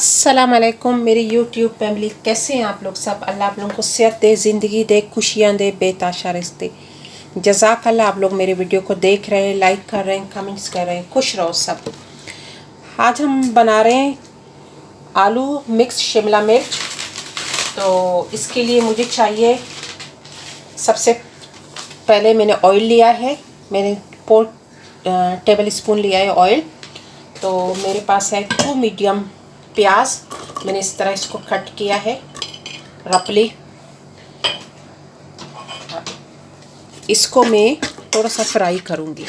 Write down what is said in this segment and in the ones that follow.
अस्सलाम वालेकुम मेरी यूट्यूब फैमिली, कैसे हैं आप लोग सब। अल्लाह आप लोगों को सेहत दे, ज़िंदगी दे, खुशियाँ दे, बेताशा रिश्ते। जज़ाकल्लाह आप लोग मेरे वीडियो को देख रहे हैं, लाइक कर रहे हैं, कमेंट्स कर रहे हैं, खुश रहो सब। आज हम बना रहे हैं आलू मिक्स शिमला मिर्च। तो इसके लिए मुझे चाहिए, सबसे पहले मैंने ऑयल लिया है, मैंने 4 टेबल स्पून लिया है ऑयल। तो मेरे पास है 2 मीडियम प्याज, मैंने इस तरह इसको कट किया है रफली। इसको मैं थोड़ा सा फ्राई करूंगी।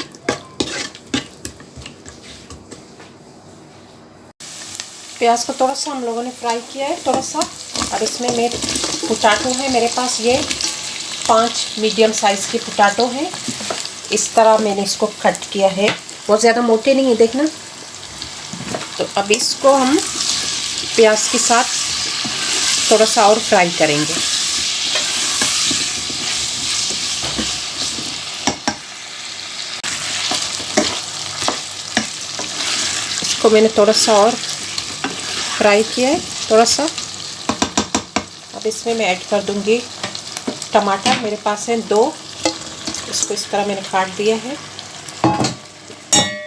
प्याज को थोड़ा सा हम लोगों ने फ्राई किया है थोड़ा सा। और इसमें मैं पोटैटो है मेरे पास, ये 5 मीडियम साइज़ के पोटैटो हैं। इस तरह मैंने इसको कट किया है, बहुत ज़्यादा मोटे नहीं है, देखना। तो अब इसको हम प्याज के साथ थोड़ा सा और फ्राई करेंगे। इसको मैंने थोड़ा सा और फ्राई किया है थोड़ा सा। अब इसमें मैं ऐड कर दूंगी टमाटर, मेरे पास है 2, इसको इस तरह मैंने काट दिया है।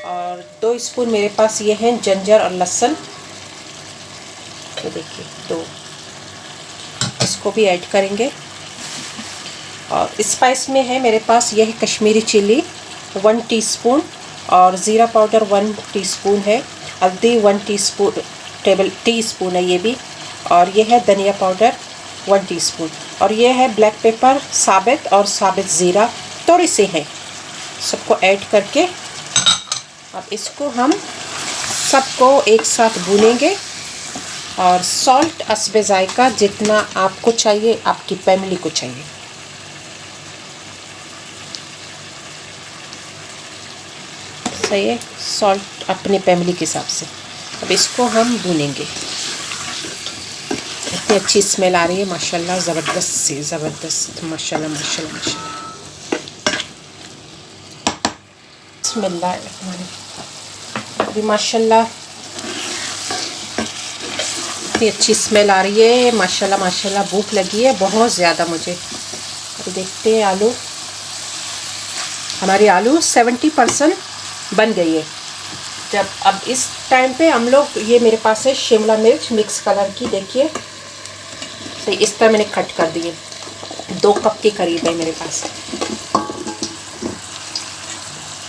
और 2 स्पून मेरे पास ये हैं जिंजर और लहसुन, तो देखिए 2, इसको भी ऐड करेंगे। और स्पाइस में है मेरे पास यह कश्मीरी चिल्ली 1 टीस्पून, और ज़ीरा पाउडर 1 टीस्पून है, हल्दी 1 टीस्पून है ये भी, और ये है धनिया पाउडर 1 टीस्पून, और ये है ब्लैक पेपर साबित और साबित ज़ीरा थोड़ी सी है। सबको ऐड करके अब इसको हम सबको एक साथ भूनेंगे। और सॉल्ट हस्बे जायका जितना आपको चाहिए, आपकी फैमिली को चाहिए। सही है, सॉल्ट अपनी फैमिली के हिसाब से। अब इसको हम भूनेंगे। इतनी अच्छी स्मेल आ रही है माशाल्लाह, ज़बरदस्त से ज़बरदस्त, माशाल्लाह माशाल्लाह माशाल्लाह। बिस्मिल्लाह। अभी माशाल्लाह इतनी अच्छी स्मेल आ रही है माशाल्लाह माशाल्लाह। भूख लगी है बहुत ज़्यादा मुझे। अभी देखते हैं आलू, हमारी आलू 70% बन गई है। जब अब इस टाइम पे हम लोग, ये मेरे पास है शिमला मिर्च मिक्स कलर की, देखिए। तो इस तरह मैंने कट कर दिए, 2 कप के करीब है मेरे पास।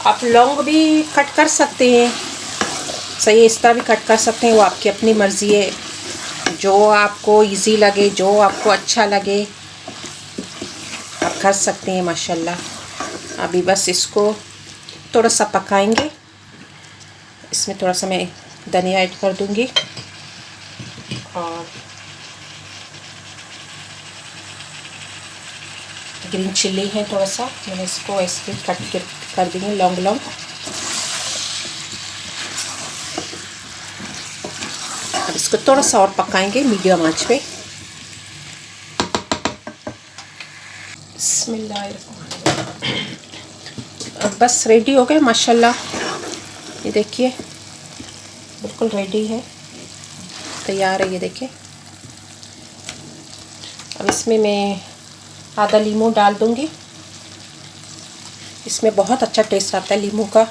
आप लौंग भी कट कर सकते हैं, सही है, इस तरह भी कट कर सकते हैं, वो आपकी अपनी मर्ज़ी है। जो आपको इजी लगे, जो आपको अच्छा लगे, आप कर सकते हैं माशाल्लाह। अभी बस इसको थोड़ा सा पकाएंगे। इसमें थोड़ा सा मैं धनिया ऐड कर दूंगी, और ग्रीन चिल्ली है थोड़ा सा, मैंने इसको ऐसे कट कर देंगे लॉन्ग लॉन्ग। अब इसको थोड़ा सा और पकाएंगे मीडियम आंच पे। बिस्मिल्लाह। अब बस रेडी हो गए माशाल्लाह, ये देखिए बिल्कुल रेडी है, तैयार है, ये देखिए। अब इसमें मैं आधा लीमू डाल दूंगी, इसमें बहुत अच्छा टेस्ट आता है लीमू का,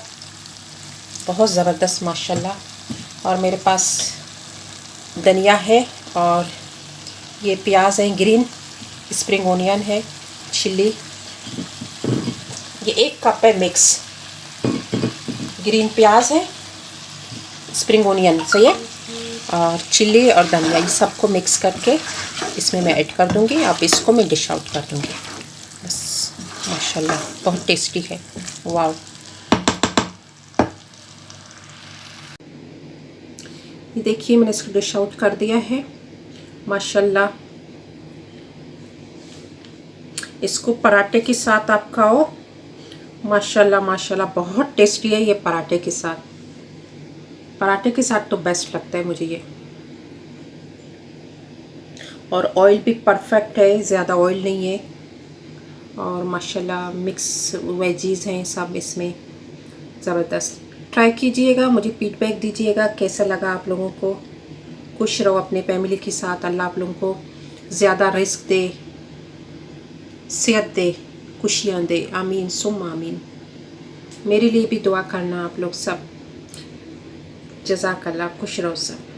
बहुत ज़बरदस्त माशाल्लाह। और मेरे पास धनिया है, और ये प्याज है ग्रीन, स्प्रिंग ओनियन है, चिल्ली, ये 1 कप है मिक्स। ग्रीन प्याज है, स्प्रिंग ओनियन, सही है, और चिल्ली और धनिया, ये सबको मिक्स करके इसमें मैं ऐड कर दूंगी। अब इसको मैं डिश आउट कर दूंगी। बस माशाल्लाह बहुत टेस्टी है, वाव। ये देखिए मैंने इसको डिश आउट कर दिया है माशाल्लाह। इसको पराठे के साथ आप खाओ, माशाल्लाह माशाल्लाह बहुत टेस्टी है ये पराठे के साथ। पराठे के साथ तो बेस्ट लगता है मुझे ये। और ऑयल भी परफेक्ट है, ज़्यादा ऑयल नहीं है, और माशाल्लाह मिक्स वेजीज हैं सब इसमें, ज़बरदस्त। ट्राई कीजिएगा, मुझे फीडबैक दीजिएगा कैसा लगा आप लोगों को। खुश रहो अपने फैमिली के साथ। अल्लाह आप लोगों को ज़्यादा रिस्क दे, सेहत दे, खुशियाँ दे। आमीन सुम्मा आमीन। मेरे लिए भी दुआ करना आप लोग सब। जज़ाकल्लाह, खुश रहो सब।